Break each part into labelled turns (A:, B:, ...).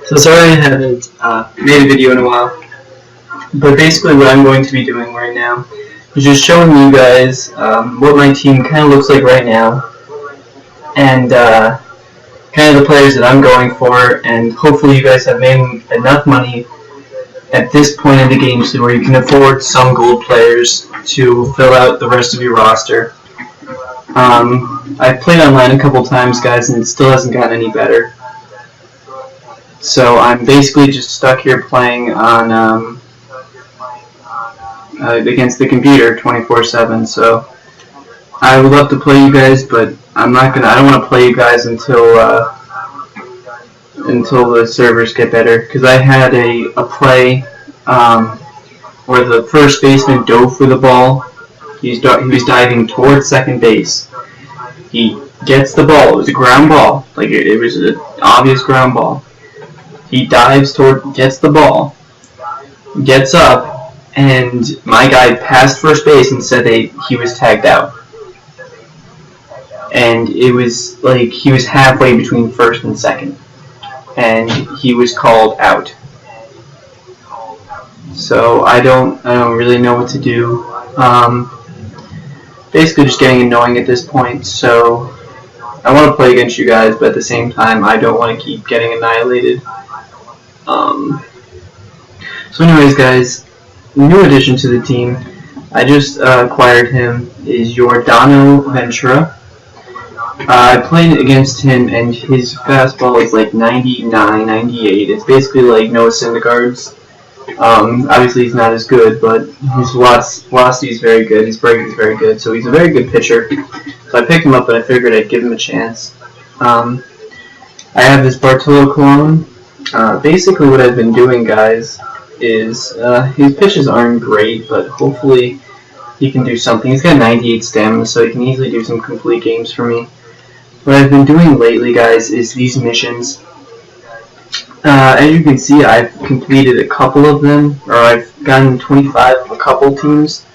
A: So sorry I haven't made a video in a while, but basically what I'm going to be doing right now is just showing you guys what my team kind of looks like right now, and kind of the players that I'm going for, and hopefully you guys have made enough money at this point in the game so where you can afford some gold players to fill out the rest of your roster. I've played online a couple times, guys, and it still hasn't gotten any better. So I'm basically just stuck here playing on against the computer 24/7. So I would love to play you guys, but I don't want to play you guys until the servers get better. Because I had a play where the first baseman dove for the ball. He was diving towards second base. He gets the ball. It was a ground ball. Like it was an obvious ground ball. He dives gets the ball, gets up, and my guy passed first base and said he was tagged out. And it was like he was halfway between first and second, and he was called out. So I don't really know what to do. Basically just getting annoying at this point. So I want to play against you guys, but at the same time I don't want to keep getting annihilated. So anyways, guys, new addition to the team, I just acquired him, is Yordano Ventura. I played against him, and his fastball is like 99, 98. It's basically like Noah Syndergaard's. Obviously he's not as good, but his velocity is very good, his breaking is very good, so he's a very good pitcher. So I picked him up, and I figured I'd give him a chance. I have this Bartolo Colon. Basically what I've been doing, guys, is his pitches aren't great, but hopefully he can do something. He's got 98 stamina, so he can easily do some complete games for me. What I've been doing lately, guys, is these missions. As you can see, I've completed a couple of them, or I've gotten 25 of a couple teams.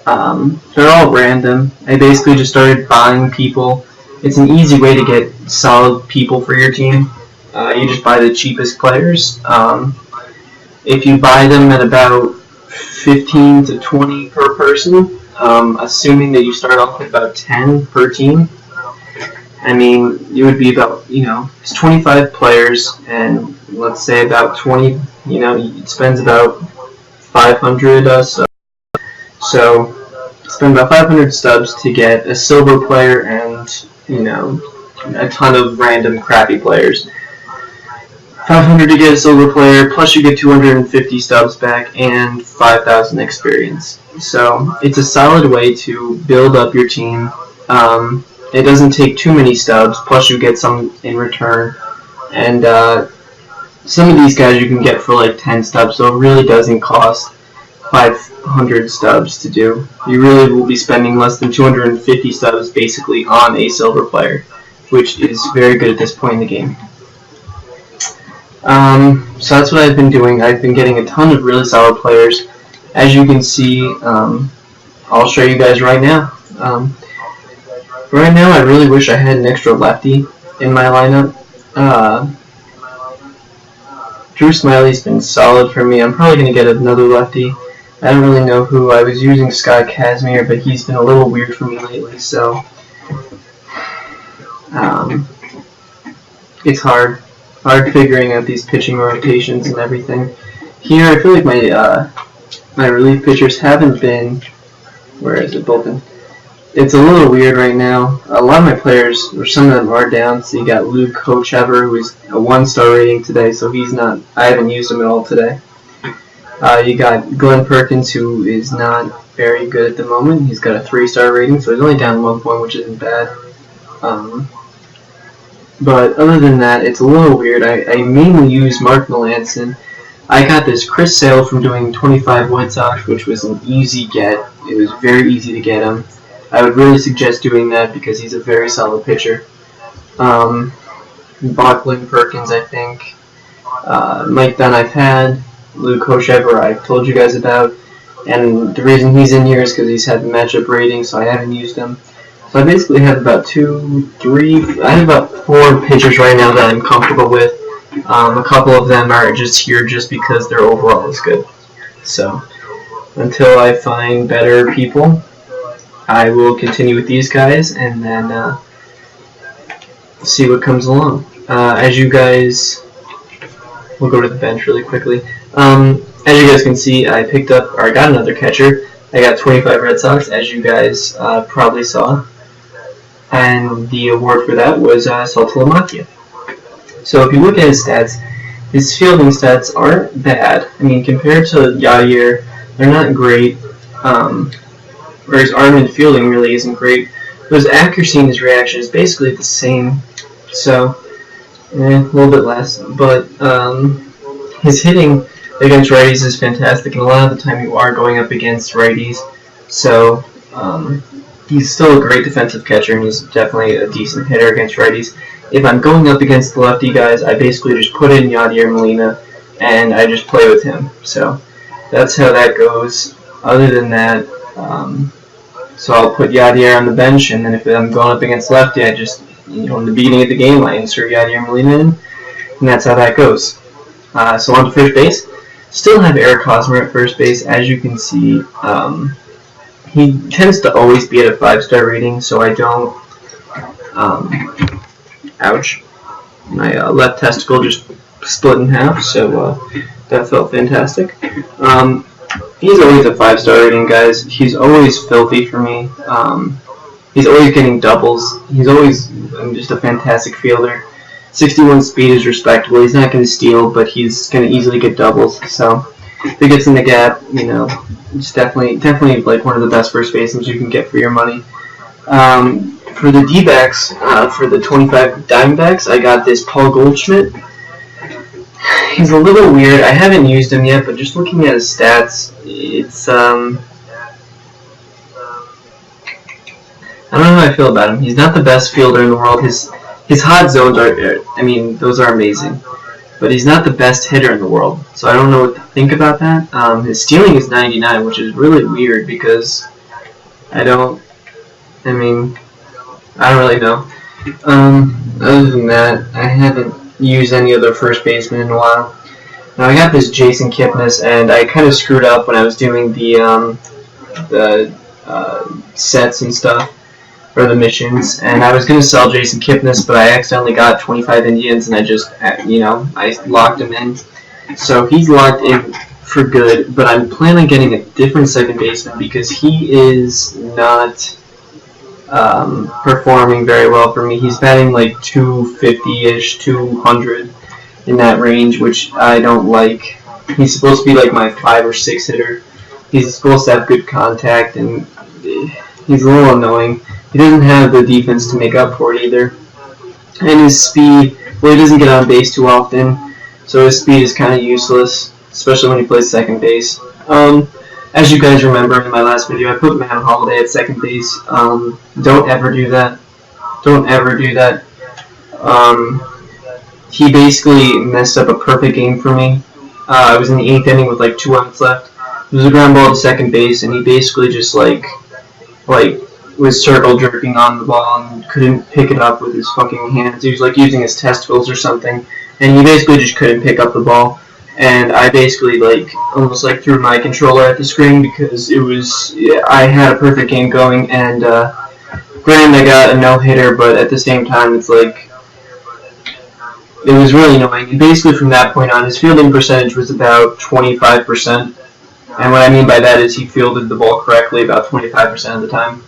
A: They're all random. I basically just started buying people. It's an easy way to get solid people for your team. You just buy the cheapest players. If you buy them at about 15 to 20 per person, assuming that you start off with about 10 per team, I mean, it would be about, it's 25 players, and let's say about 20, it spends about 500 subs. So, spend about 500 subs to get a silver player and, a ton of random crappy players. 500 to get a silver player, plus you get 250 stubs back and 5,000 experience. So it's a solid way to build up your team. It doesn't take too many stubs, plus you get some in return. And some of these guys you can get for like 10 stubs, so it really doesn't cost 500 stubs to do. You really will be spending less than 250 stubs basically on a silver player, which is very good at this point in the game. So that's what I've been doing. I've been getting a ton of really solid players. As you can see, I'll show you guys right now. Right now, I really wish I had an extra lefty in my lineup. Drew Smiley's been solid for me. I'm probably going to get another lefty. I don't really know who. I was using Scott Kazmir, but he's been a little weird for me lately, so it's hard figuring out these pitching rotations and everything. Here, I feel like my relief pitchers haven't been. Where is it, bullpen? It's a little weird right now. A lot of my players, or some of them, are down. So you got Luke Kochever, who's a 1-star rating today, so he's not. I haven't used him at all today. You got Glenn Perkins, who is not very good at the moment. He's got a 3-star rating, so he's only down 1 point, which isn't bad. But other than that, it's a little weird. I mainly use Mark Melancon. I got this Chris Sale from doing 25 White Sox, which was an easy get. It was very easy to get him. I would really suggest doing that because he's a very solid pitcher. Glenn Perkins, I think. Mike Dunn I've had. Luke Kochever I've told you guys about. And the reason he's in here is because he's had the matchup rating, so I haven't used him. So I basically have about 4 pitchers right now that I'm comfortable with. A couple of them are just here just because their overall is good. So until I find better people, I will continue with these guys and then see what comes along. As you guys, we'll go to the bench really quickly. As you guys can see, I picked up, or I got another catcher. I got 25 Red Sox, as you guys probably saw. And the award for that was Saltalamacchia. So if you look at his stats, his fielding stats aren't bad. I mean, compared to Yadier, they're not great. Or his arm and fielding really isn't great. But his accuracy and his reaction is basically the same. So, a little bit less. But his hitting against righties is fantastic, and a lot of the time you are going up against righties. So, he's still a great defensive catcher, and he's definitely a decent hitter against righties. If I'm going up against the lefty guys, I basically just put in Yadier Molina, and I just play with him. So that's how that goes. Other than that, so I'll put Yadier on the bench, and then if I'm going up against lefty, I just, in the beginning of the game, I insert Yadier Molina in, and that's how that goes. So on to first base. Still have Eric Hosmer at first base. As you can see, he tends to always be at a 5-star rating, so I don't, ouch, my left testicle just split in half, so that felt fantastic. He's always a 5-star rating, guys. He's always filthy for me. He's always getting doubles. He's always just a fantastic fielder. 61 speed is respectable. He's not going to steal, but he's going to easily get doubles. So if he gets in the gap, it's definitely like one of the best first basemen you can get for your money. For the D-backs, for the 25 Diamondbacks, I got this Paul Goldschmidt. He's a little weird. I haven't used him yet, but just looking at his stats, it's I don't know how I feel about him. He's not the best fielder in the world. His hot zones are, those are amazing. But he's not the best hitter in the world, so I don't know what to think about that. His stealing is 99, which is really weird because I don't really know. Other than that, I haven't used any other first baseman in a while. Now I got this Jason Kipnis, and I kind of screwed up when I was doing the sets and stuff, or the missions, and I was going to sell Jason Kipnis, but I accidentally got 25 Indians, and I just, I locked him in. So he's locked in for good, but I'm planning on getting a different second baseman because he is not performing very well for me. He's batting like 250-ish, 200 in that range, which I don't like. He's supposed to be like my 5 or 6 hitter. He's supposed to have good contact, and he's a little annoying. He doesn't have the defense to make up for it either. And his speed, well, he doesn't get on base too often, so his speed is kind of useless, especially when he plays second base. As you guys remember in my last video, I put Matt Holliday at second base. Don't ever do that. Don't ever do that. He basically messed up a perfect game for me. I was in the 8th inning with like 2 outs left. It was a ground ball to second base, and he basically just like was circle jerking on the ball and couldn't pick it up with his fucking hands. He was like using his testicles or something, and he basically just couldn't pick up the ball. And I basically almost threw my controller at the screen because I had a perfect game going, and granted I got a no-hitter, but at the same time it's it was really annoying. And basically from that point on, his fielding percentage was about 25%. And what I mean by that is he fielded the ball correctly about 25% of the time.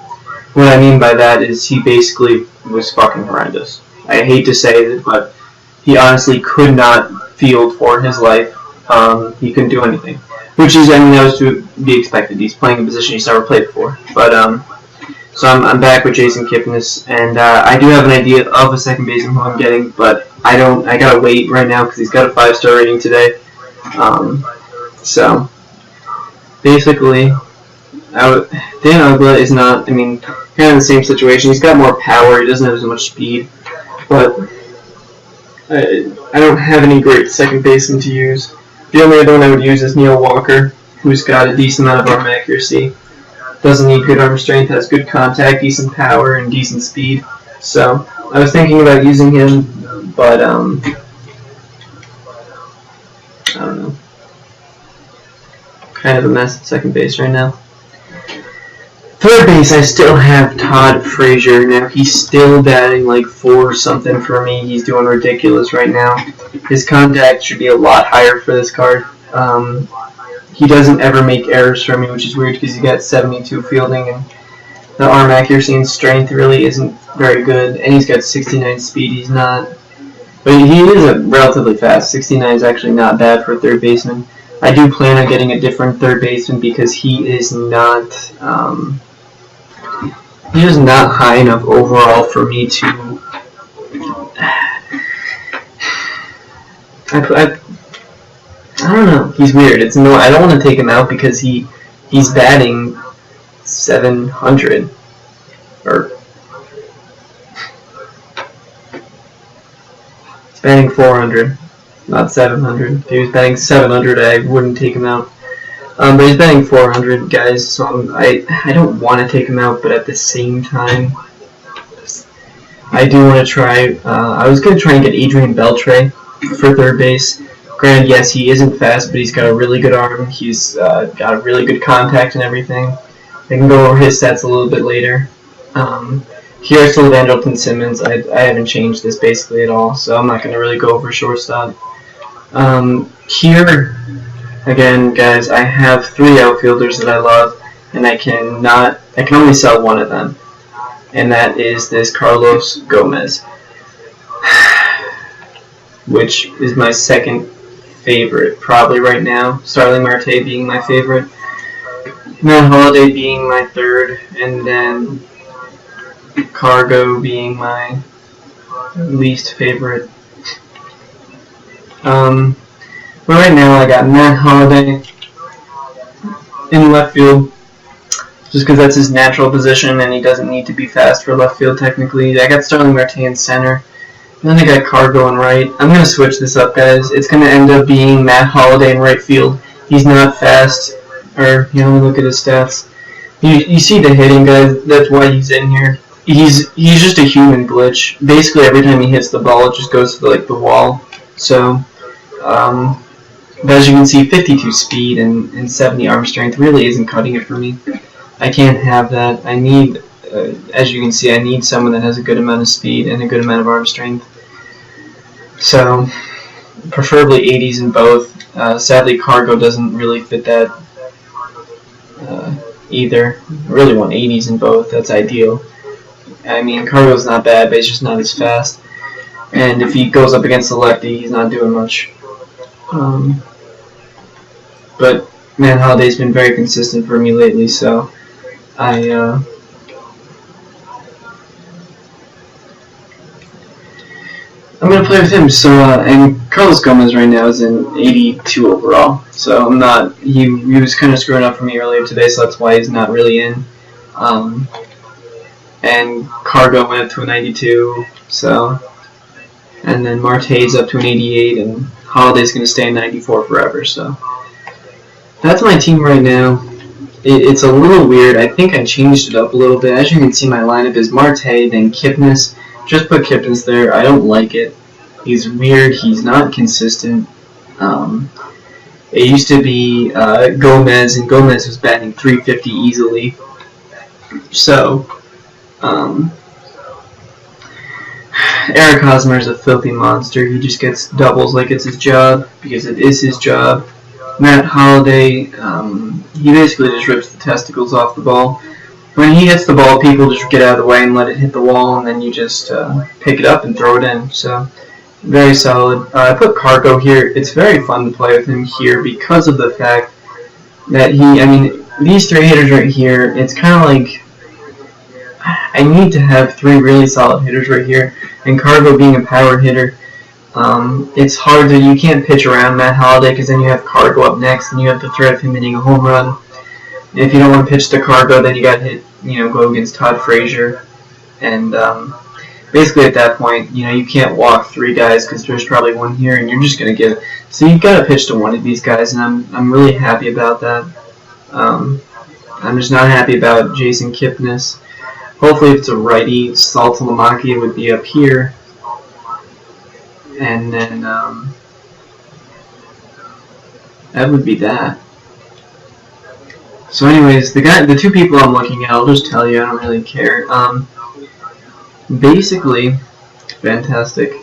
A: What I mean by that is he basically was fucking horrendous. I hate to say it, but he honestly could not field for his life. He couldn't do anything. Which is, that was to be expected. He's playing a position he's never played before. But, so I'm back with Jason Kipnis, and I do have an idea of a second baseman who I'm getting, but I gotta wait right now because he's got a 5-star rating today. So, basically, Dan Ugla is not, kind of in the same situation. He's got more power, he doesn't have as much speed, but I don't have any great second baseman to use. The only other one I would use is Neil Walker, who's got a decent amount of arm accuracy. Doesn't need good arm strength, has good contact, decent power, and decent speed. So, I was thinking about using him, but I don't know. Kind of a mess at second base right now. Third base, I still have Todd Frazier. Now, he's still batting like 4 something for me. He's doing ridiculous right now. His contact should be a lot higher for this card. He doesn't ever make errors for me, which is weird because he got 72 fielding, and the arm accuracy and strength really isn't very good. And he's got 69 speed. He's not, but he is relatively fast. 69 is actually not bad for a third baseman. I do plan on getting a different third baseman because he is not high enough overall for me to. I don't know. He's weird. I don't want to take him out because he's batting 700 or he's batting 400. Not 700. If he was batting 700, I wouldn't take him out. But he's batting 400, guys, so I don't want to take him out, but at the same time, I do want to try. I was going to try and get Adrian Beltre for third base. Granted, yes, he isn't fast, but he's got a really good arm. He's got a really good contact and everything. I can go over his stats a little bit later. Here I still have Andrelton Simmons. I haven't changed this basically at all, so I'm not going to really go over shortstop. Here, again, guys, I have 3 outfielders that I love, and I can only sell one of them, and that is this Carlos Gomez, which is my second favorite, probably right now. Starling Marte being my favorite, Matt Holliday being my third, and then Cargo being my least favorite. But right now I got Matt Holliday in left field, just because that's his natural position and he doesn't need to be fast for left field technically. I got Starling Marte in center, and then I got Cargo in right. I'm going to switch this up, guys. It's going to end up being Matt Holliday in right field. He's not fast, or, look at his stats. You see the hitting, guys. That's why he's in here. He's just a human glitch. Basically, every time he hits the ball, it just goes to the wall. So, but as you can see, 52 speed and 70 arm strength really isn't cutting it for me. I can't have that. I need, as you can see, I need someone that has a good amount of speed and a good amount of arm strength. So, preferably 80s in both. Sadly, Cargo doesn't really fit that either. I really want 80s in both. That's ideal. I mean, Cargo's not bad, but he's just not as fast. And if he goes up against the lefty, he's not doing much. But Matt Holliday's been very consistent for me lately, so I'm gonna play with him. So and Carlos Gomez right now is in 82 overall. So I'm not. He was kind of screwing up for me earlier today, so that's why he's not really in. And Cargo went up to a 92. So. And then Marte's up to an 88, and Holliday's going to stay in 94 forever. So that's my team right now. It's a little weird. I think I changed it up a little bit. As you can see, my lineup is Marte, then Kipnis. Just put Kipnis there. I don't like it. He's weird. He's not consistent. It used to be Gomez, and Gomez was batting 350 easily. So, Eric Hosmer is a filthy monster. He just gets doubles like it's his job, because it is his job. Matt Holliday, he basically just rips the testicles off the ball. When he hits the ball, people just get out of the way and let it hit the wall, and then you just pick it up and throw it in. So, very solid. I put Cargo here. It's very fun to play with him here because of the fact that these 3 hitters right here, it's kind of like I need to have 3 really solid hitters right here. And Cargo being a power hitter, it's hard to, you can't pitch around Matt Holliday because then you have Cargo up next and you have the threat of him hitting a home run. And if you don't want to pitch to Cargo, then you got to go against Todd Frazier. And basically at that point, you can't walk 3 guys because there's probably one here and you're just going to get it. So you've got to pitch to one of these guys, and I'm really happy about that. I'm just not happy about Jason Kipnis. Hopefully if it's a righty, Saltalamacchia would be up here. And then That would be that. So anyways, the two people I'm looking at, I'll just tell you, I don't really care. Basically, fantastic.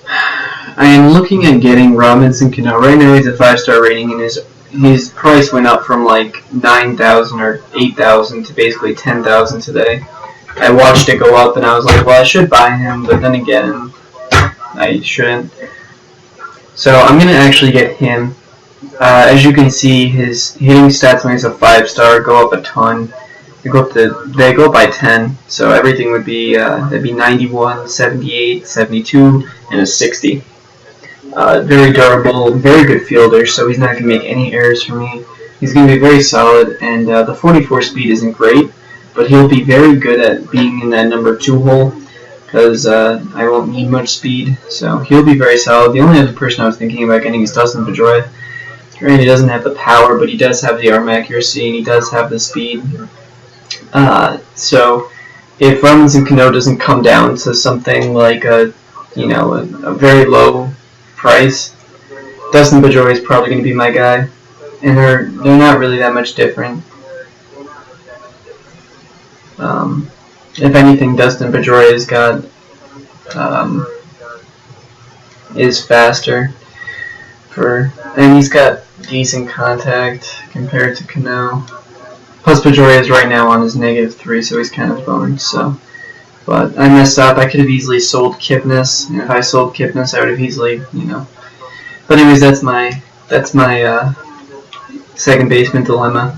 A: I am looking at getting Robinson Cano. Right now he's a 5-star rating, and his price went up from like 9,000 or 8,000 to basically 10,000 today. I watched it go up, and I was like, well, I should buy him, but then again, I shouldn't. So I'm gonna actually get him. As you can see, his hitting stats when he's a 5-star go up a ton. They go up by 10. So everything would be that'd be 91, 78, 72, and a 60. Very durable, very good fielder. So he's not gonna make any errors for me. He's gonna be very solid, and the 44 speed isn't great, but he'll be very good at being in that number 2 hole, because I won't need much speed, so he'll be very solid. The only other person I was thinking about getting is Dustin Pedroia. Granted, he doesn't have the power, but he does have the arm accuracy, and he does have the speed. So if Robinson Cano doesn't come down to something like a very low price, Dustin Pedroia is probably going to be my guy, and they're not really that much different. If anything, Dustin Pedroia's got is faster and he's got decent contact compared to Cano. Plus Pedroia is right now on his -3, so he's kind of boned. So, but I messed up. I could have easily sold Kipnis, and if I sold Kipnis, I would have easily, But anyways, that's my second baseman dilemma.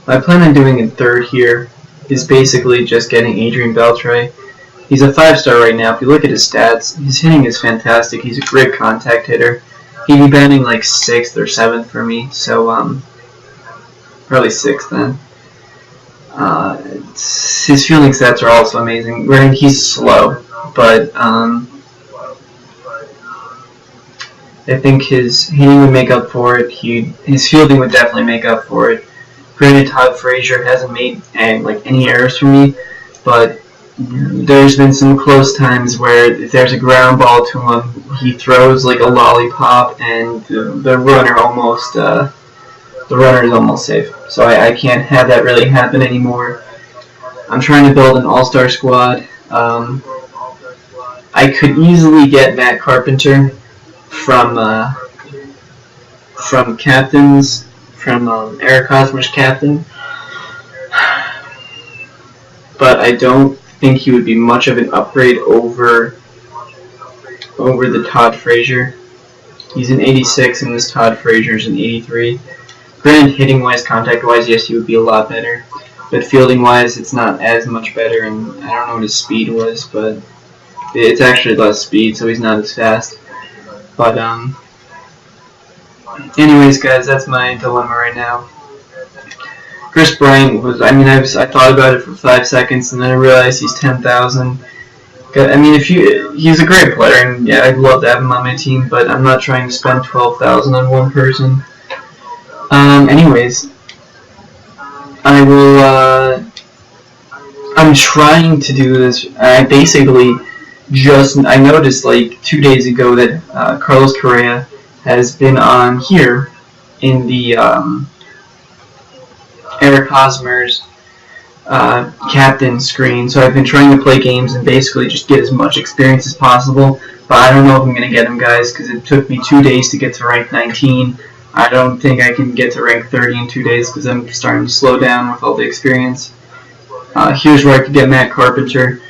A: What I plan on doing in third here is basically just getting Adrian Beltre. He's a 5-star right now. If you look at his stats, his hitting is fantastic. He's a great contact hitter. He'd be batting like 6th or 7th for me, so probably 6th then. His fielding stats are also amazing. Granted, he's slow, but I think his hitting would make up for it. His fielding would definitely make up for it. Granted, Todd Frazier hasn't made any errors for me, but there's been some close times where if there's a ground ball to him, he throws like a lollipop, and the runner is almost safe. So I can't have that really happen anymore. I'm trying to build an all-star squad. I could easily get Matt Carpenter from captains. From Eric Hosmer's captain, but I don't think he would be much of an upgrade over the Todd Frazier. He's an 86, and this Todd Frazier's an 83. Granted, hitting-wise, contact-wise, yes, he would be a lot better, but fielding-wise, it's not as much better, and I don't know what his speed was, but it's actually less speed, so he's not as fast. But anyways, guys, that's my dilemma right now. Chris Bryant was, I thought about it for 5 seconds, and then I realized he's 10,000. He's a great player, and yeah, I'd love to have him on my team, but I'm not trying to spend 12,000 on one person. Anyways, I'm trying to do this. I noticed like 2 days ago that Carlos Correa has been on here in the Eric Hosmer's captain screen. So I've been trying to play games and basically just get as much experience as possible. But I don't know if I'm going to get him, guys, because it took me 2 days to get to rank 19. I don't think I can get to rank 30 in 2 days because I'm starting to slow down with all the experience. Here's where I could get Matt Carpenter.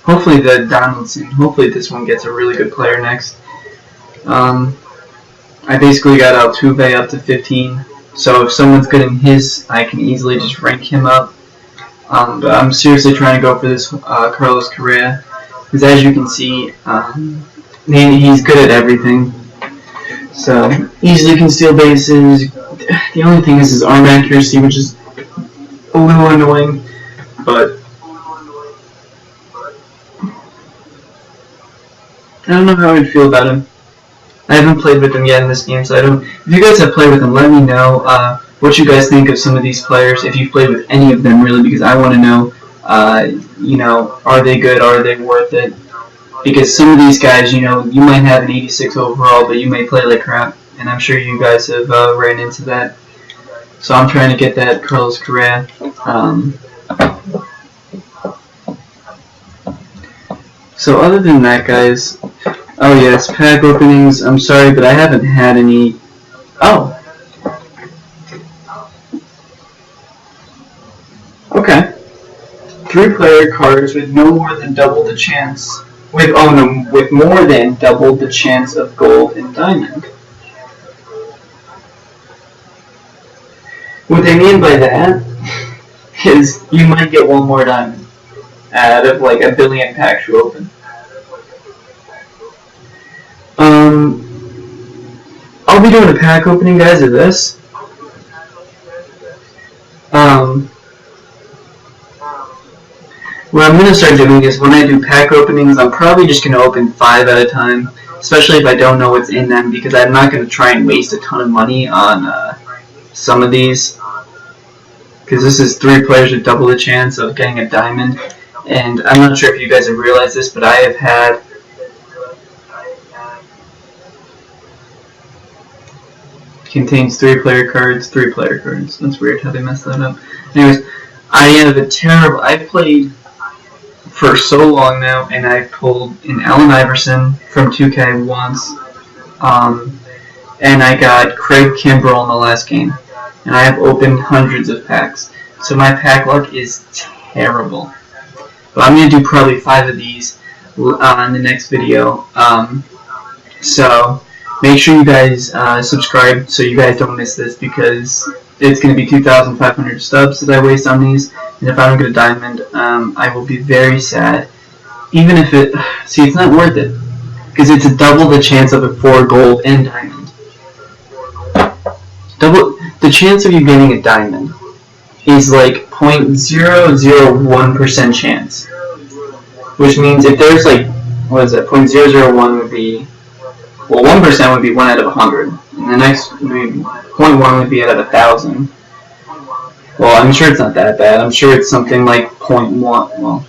A: Hopefully hopefully this one gets a really good player next. I basically got Altuve up to 15, so if someone's good in his, I can easily just rank him up. But I'm seriously trying to go for this Carlos Correa, because as you can see, he's good at everything. So, easily can steal bases. The only thing is his arm accuracy, which is a little annoying, but I don't know how I'd feel about him. I haven't played with him yet in this game, so I don't. If you guys have played with him, let me know what you guys think of some of these players. If you've played with any of them, really, because I want to know. Are they good? Are they worth it? Because some of these guys, you know, you might have an 86 overall, but you may play like crap. And I'm sure you guys have ran into that. So I'm trying to get that Carlos Correa. So other than that, guys, oh yes, pack openings. I'm sorry, but I haven't had any. Oh. Okay. 3-player cards with no more than double the chance. With more than double the chance of gold and diamond. What they mean by that is you might get one more diamond out of like a billion packs you open. I'll be doing a pack opening, guys, of this. What I'm going to start doing is when I do pack openings, I'm probably just going to open 5 at a time, especially if I don't know what's in them, because I'm not going to try and waste a ton of money on some of these, because this is 3 players with double the chance of getting a diamond. And I'm not sure if you guys have realized this, but I have had contains 3-player cards, 3-player cards. That's weird how they messed that up. Anyways, I have a terrible. I've played for so long now, and I've pulled an Allen Iverson from 2K once, and I got Craig Kimbrell in the last game, and I have opened hundreds of packs. So my pack luck is terrible. But I'm going to do probably 5 of these in the next video. So make sure you guys subscribe so you guys don't miss this, because it's going to be 2,500 stubs that I waste on these. And if I don't get a diamond, I will be very sad. Even if it... See, it's not worth it, because it's a double the chance of it for gold and diamond. Double the chance of you getting a diamond is like 0.001% chance, which means if there's like, what is that, 0.001 would be, well, 1% would be 1 out of 100, and the next would be 0.1 would be out of 1,000. Well, I'm sure it's not that bad. I'm sure it's something like 0.1. Well,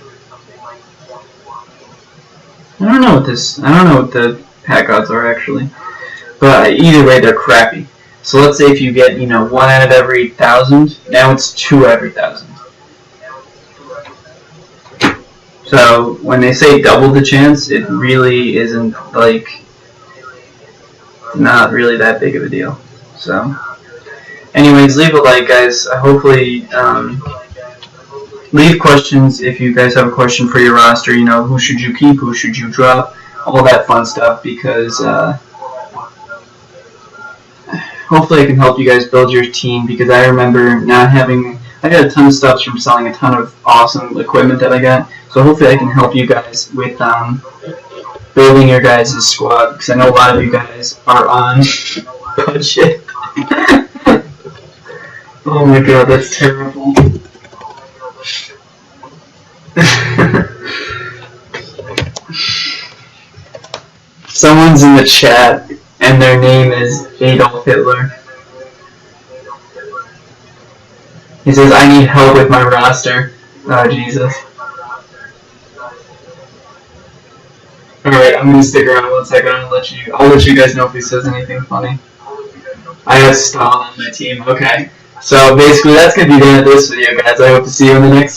A: I don't know what the pack odds are actually, but either way, they're crappy. So let's say if you get, 1 out of every 1,000, now it's 2 every 1,000. So when they say double the chance, it really isn't like, not really that big of a deal. So anyways, leave a like, guys. Hopefully, leave questions if you guys have a question for your roster. Who should you keep, who should you drop, all that fun stuff, because hopefully I can help you guys build your team, because I remember not having... I got a ton of stuff from selling a ton of awesome equipment that I got, so hopefully I can help you guys with building your guys' squad, because I know a lot of you guys are on budget. Oh my god, that's terrible. Someone's in the chat, and their name is Adolf Hitler. He says, I need help with my roster. Oh, Jesus. Alright, I'm gonna stick around 1 second. I'll let you guys know if he says anything funny. I have Stalin on my team. Okay. So basically, that's gonna be the end of this video, guys. I hope to see you in the next